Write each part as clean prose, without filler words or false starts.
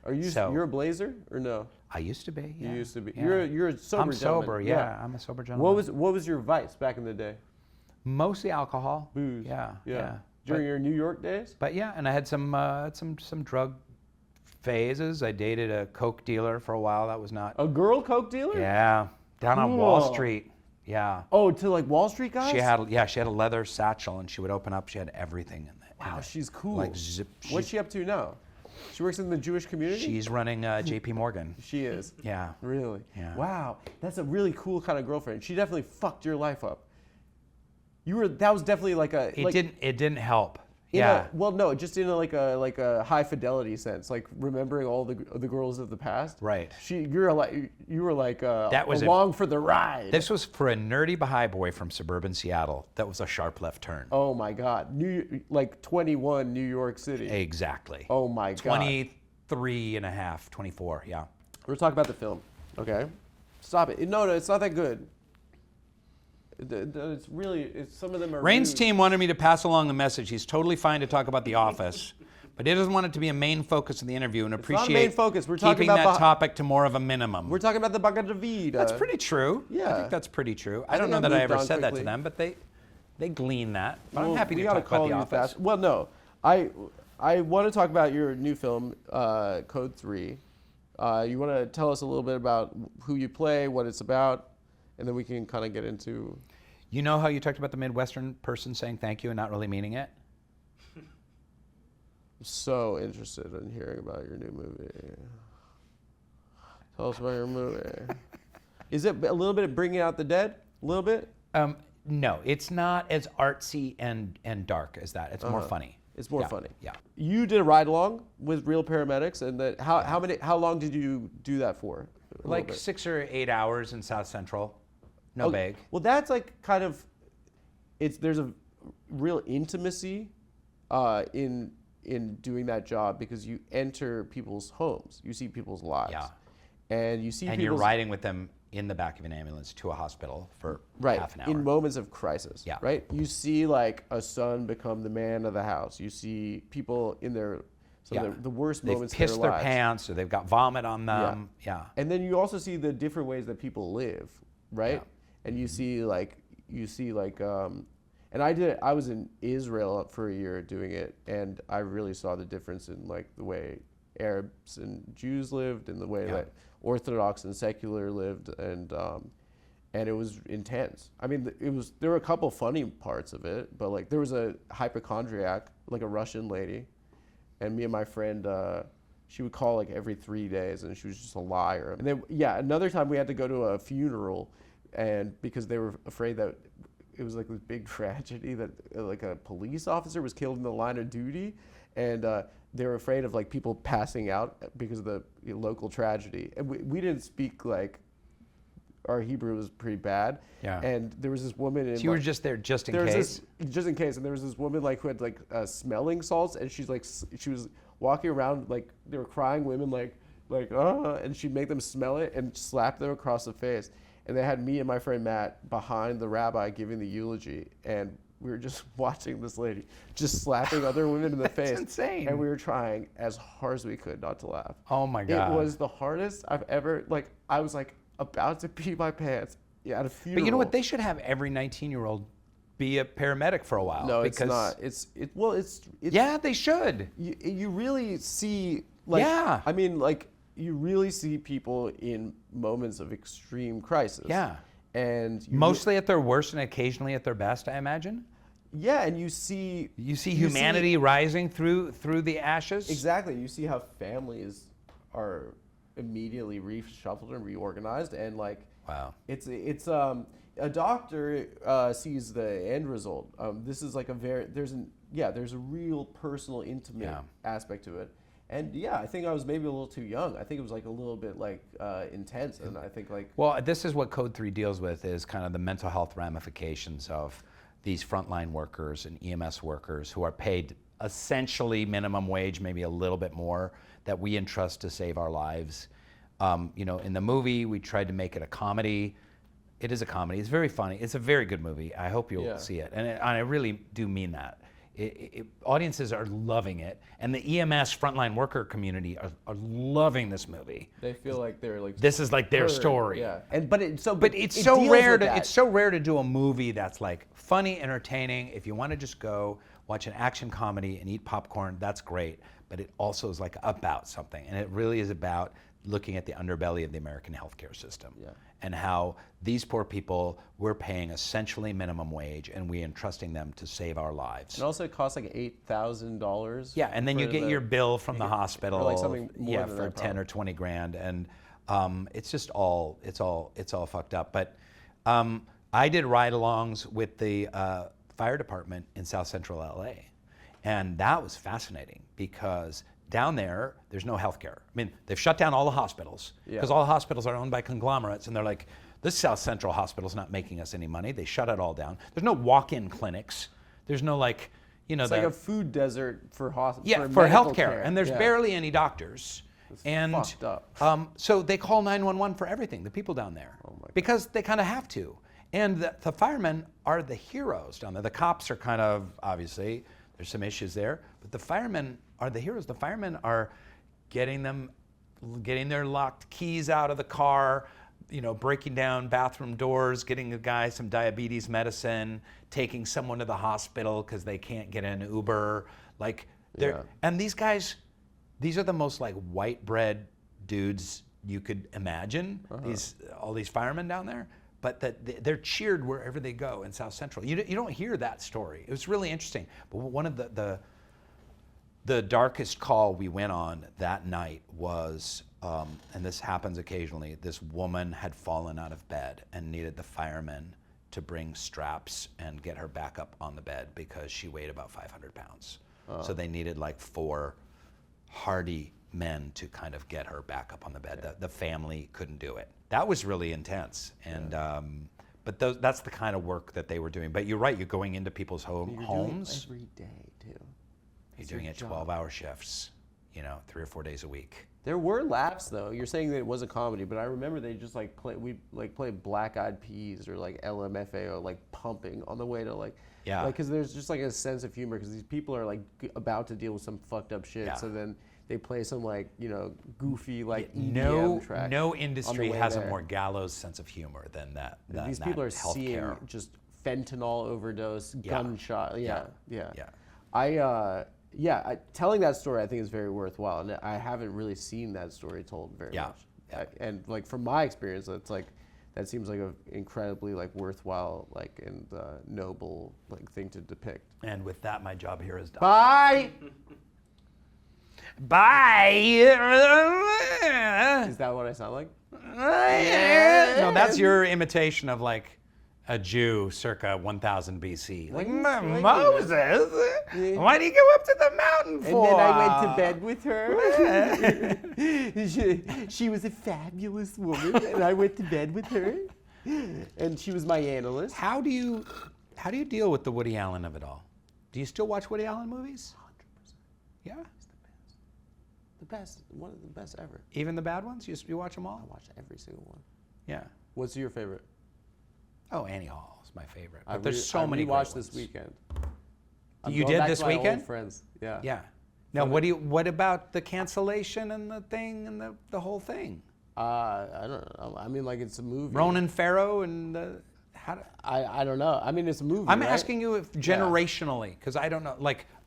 Are you So- you're a blazer or no? I used to be. Yeah. You used to be. Yeah. You're a sober I'm gentleman. sober. Yeah, I'm a sober gentleman. What was your vice back in the day? Mostly alcohol. Booze. Yeah. Yeah. During your New York days? But yeah, and I had some drug phases. I dated a coke dealer for a while. That was not. A girl coke dealer? Yeah, down on Wall Cool. Street. Yeah. Oh, to like Wall Street guys? She had a leather satchel, and she would open up. She had everything in there. Wow, she's cool. Like zip. What's she up to now? She works in the Jewish community? She's running J.P. Morgan. She is. Yeah. Really? Yeah. Wow, that's a really cool kind of girlfriend. She definitely fucked your life up. That was definitely like a. It didn't help. In Yeah. well, no, just in like a high fidelity sense, like remembering all the girls of the past. Right. You were like That was along for the ride. This was for a nerdy Baha'i boy from suburban Seattle. That was a sharp left turn. Oh my God, 21 New York City. Exactly. Oh my God. 23 and a half, 24, yeah. We're talking about the film. Okay. Stop it. No, it's not that good. It's really, some of them are. Rain's rude. team wanted me to pass along the message. He's totally fine to talk about The Office, but he doesn't want it to be a main focus of the interview and not a appreciate main focus. We're talking keeping about that topic to more of a minimum. We're talking about the Bhagavad Gita. That's pretty true. I Yeah. think that's pretty true. I don't think know I that I moved ever on said that to quickly. them, but they glean that. But I'm Well, happy we to gotta talk about call The you Office. fast. Well, no, I want to talk about your new film, Code 3. You want to tell us a little bit about who you play, what it's about, and then we can kind of get into. You know how you talked about the Midwestern person saying thank you and not really meaning it? I'm so interested in hearing about your new movie. Tell us about your movie. Is it a little bit of Bringing Out the Dead? A little bit? No, it's not as artsy and dark as that. It's more funny. It's more Yeah, funny. Yeah. You did a ride along with real paramedics, and that how long did you do that for? A little Like bit. 6 or 8 hours in South Central. No Oh, bag. Well, that's like kind of, there's a real intimacy in doing that job because you enter people's homes, you see people's lives, Yeah. and you see And people's you're riding with them in the back of an ambulance to a hospital for right half an hour. in moments of crisis. Yeah. Right. You see like a son become the man of the house. You see people in their the worst They've moments pissed of their their lives. pants or they've got vomit on them. Yeah. And then you also see the different ways that people live, right? Yeah. And you see and I was in Israel for a year doing it, and I really saw the difference in like the way Arabs and Jews lived and the way that Orthodox and secular lived, and it was intense. I mean, there were a couple funny parts of it, but like there was a hypochondriac, like a Russian lady, and me and my friend, she would call like every 3 days, and she was just a liar. And then another time we had to go to a funeral, and because they were afraid that it was like this big tragedy that like a police officer was killed in the line of duty, and they were afraid of like people passing out because of the local tragedy. And we didn't speak like, our Hebrew was pretty bad. Yeah. And there was this woman. So you were just there just in case? Just in case. And there was this woman like who had like smelling salts, and she was walking around like they were crying women and she'd make them smell it and slap them across the face. And they had me and my friend Matt behind the rabbi giving the eulogy, and we were just watching this lady just slapping other women in the face. That's insane. And we were trying as hard as we could not to laugh. Oh my God. It was the hardest I've ever, like, I was like about to pee my pants at a funeral. But you know what? They should have every 19-year-old be a paramedic for a while. No, because it's not. It's yeah, they should. You really see, like, Yeah. I mean, like, you really see people in moments of extreme crisis. Yeah. And Mostly at their worst and occasionally at their best, I imagine. Yeah, and you see humanity rising through the ashes. Exactly. You see how families are immediately reshuffled and reorganized, and like, wow, it's a doctor sees the end result. This is like there's a real personal, intimate aspect to it. And I think I was maybe a little too young. I think it was like a little bit like intense, and I think like. Well, this is what Code 3 deals with, is kind of the mental health ramifications of these frontline workers and EMS workers who are paid essentially minimum wage, maybe a little bit more, that we entrust to save our lives. In the movie, we tried to make it a comedy. It is a comedy. It's very funny. It's a very good movie. I hope you'll see it. And I really do mean that. audiences are loving it, and the EMS frontline worker community are loving this movie. They feel like they're like This is like their heard, story. Yeah, but It's it so deals rare with to that. it's so rare to do a movie that's like funny, entertaining. If you want to just go watch an action comedy and eat popcorn, that's great. But it also is like about something, and it really is about looking at the underbelly of the American healthcare system, and how these poor people, we're paying essentially minimum wage, and we're entrusting them to save our lives. And also, it costs like $8,000. Yeah, and then you get your bill from the hospital, or like something more than for that, 10 or 20 grand, and it's just all fucked up. But I did ride-alongs with the fire department in South Central LA, and that was fascinating because down there, there's no healthcare. I mean, they've shut down all the hospitals because all the hospitals are owned by conglomerates, and they're like, this South Central hospital's not making us any money. They shut it all down. There's no walk-in clinics. There's no like, It's like a food desert for hospitals. yeah, for healthcare, and there's barely any doctors. And fucked up. so they call 911 for everything, the people down there, because they kind of have to. And the firemen are the heroes down there. The cops are kind of, obviously, there's some issues there, but the firemen are the heroes. The firemen are getting their locked keys out of the car, breaking down bathroom doors, getting a guy some diabetes medicine, taking someone to the hospital because they can't get an Uber. And these guys, these are the most like white bread dudes you could imagine. All these firemen down there, but they're cheered wherever they go in South Central. You don't hear that story. It was really interesting. But one of the darkest call we went on that night was, and this happens occasionally, this woman had fallen out of bed and needed the firemen to bring straps and get her back up on the bed because she weighed about 500 pounds. So they needed like 4 hardy men to kind of get her back up on the bed. The family couldn't do it. That was really intense. And but that's the kind of work that they were doing. But you're right, you're going into people's homes. Every day, too. You're doing it 12-hour shifts, 3 or 4 days a week. There were laughs though. You're saying that it was a comedy, but I remember they just like played Black Eyed Peas or like LMFAO like pumping on the way to because there's just like a sense of humor because these people are like about to deal with some fucked up shit. So then they play some goofy EDM track. No industry has a more gallows sense of humor than that. These people are seeing just fentanyl overdose, gunshot. Telling that story I think is very worthwhile, and I haven't really seen that story told very much. And like from my experience, it's like that seems like an incredibly worthwhile and noble thing to depict. And with that, my job here is done. Bye. Bye. Is that what I sound like? No, that's your imitation of a Jew circa 1000 BC. Moses, why do you go up to the mountain for? And then I went to bed with her. She was a fabulous woman, and I went to bed with her. And she was my analyst. How do you deal with the Woody Allen of it all? Do you still watch Woody Allen movies? 100%. Yeah? He's the best. One of the best ever. Even the bad ones? You watch them all? I watch every single one. Yeah. What's your favorite? Oh, Annie Hall is my favorite. But there's so many. I watched this weekend. You did this weekend? My old friends. Yeah. Yeah. Now, what about the cancellation and the thing and the whole thing? I don't know. I mean, it's a movie. Ronan Farrow and I don't know. I mean, it's a movie. I'm right? asking you if generationally, because I don't know.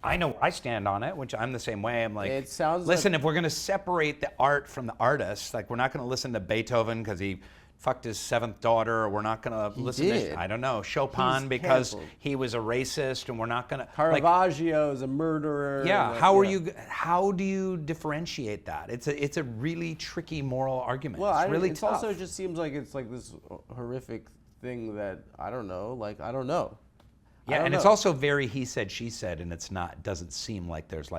I know where I stand on it, which I'm the same way. I'm like, it sounds listen, if we're going to separate the art from the artist, we're not going to listen to Beethoven because he fucked his 7th daughter, or we're not going to listen to, I don't know, Chopin because he was a racist, and we're not going to. Caravaggio is a murderer. Yeah. How do you differentiate that? It's a really tricky moral argument. Well, it's really it tough. also just seems like it's this horrific thing that I don't know. I don't know. Yeah, and it's also very he said, she said, and doesn't seem like there's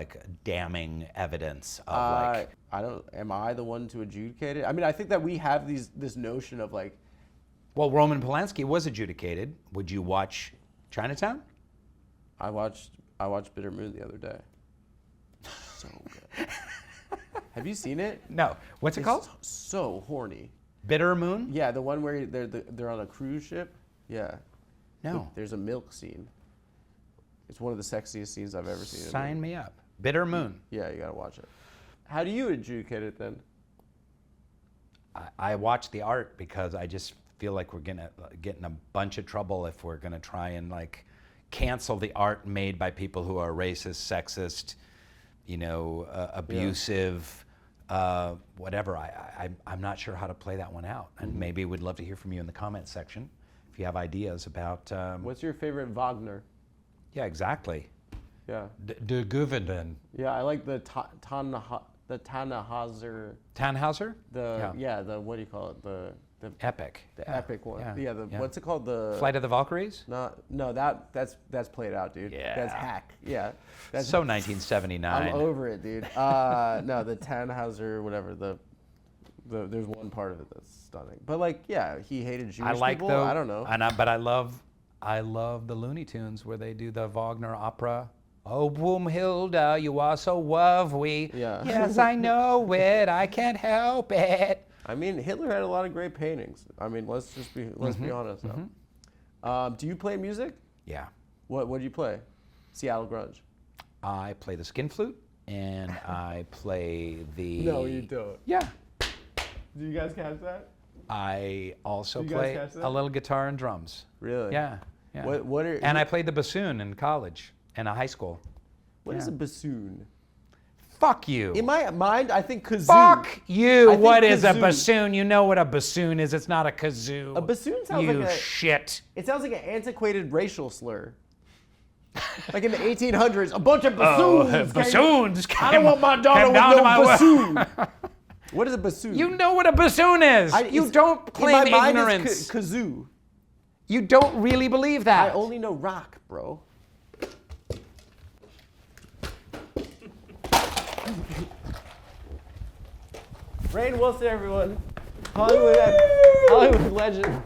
damning evidence of I don't. Am I the one to adjudicate it? I mean, I think that we have this notion of Well, Roman Polanski was adjudicated. Would you watch Chinatown? I watched Bitter Moon the other day. So good. Have you seen it? No. What's it called? So horny. Bitter Moon? Yeah, the one where they're on a cruise ship. Yeah. No. There's a milk scene. It's one of the sexiest scenes I've ever seen. in a Sign movie. me up. Bitter Moon. Yeah, you gotta watch it. How do you adjudicate it then? I watch the art because I just feel like we're gonna get in a bunch of trouble if we're gonna try and like cancel the art made by people who are racist, sexist, abusive, whatever. I'm not sure how to play that one out, and maybe we'd love to hear from you in the comments section if you have ideas about. What's your favorite Wagner? Yeah, exactly. Yeah. De Guvenden. Yeah, I like the Tannhauser. Tannhauser? The what do you call it? The Epic. epic one. Yeah. Yeah, what's it called? The Flight of the Valkyries? No, that's played out, dude. Yeah. That's hack. Yeah. That's So 1979. I'm over it, dude. No, the Tannhauser, whatever. There's one part of it that's stunning. But like, yeah, he hated Jewish I like people. though. I don't know. But I love the Looney Tunes where they do the Wagner opera. Oh, Boomhilda, you are so lovely. Yeah. Yes, I know it. I can't help it. I mean, Hitler had a lot of great paintings. I mean, let's be honest now. Do you play music? Yeah. What do you play? Seattle grunge. I play the skin flute and I play the. No, you don't. Yeah. Do you guys catch that? I also Do you guys play catch that? a little guitar and drums. Really? Yeah. Yeah. And I played the bassoon in college and high school. What is a bassoon? Fuck you. In my mind, I think kazoo. Fuck you. I think What is a kazoo. bassoon? You know what a bassoon is. It's not a kazoo. A bassoon sounds you like a shit. It sounds like an antiquated racial slur. Like in the 1800s, a bunch of bassoons. Bassoons. I don't want my daughter with no bassoon. What is a bassoon? You know what a bassoon is. You don't claim in my mind ignorance. It's kazoo. You don't really believe that. I only know rock, bro. Rainn Wilson, everyone. Hollywood legend.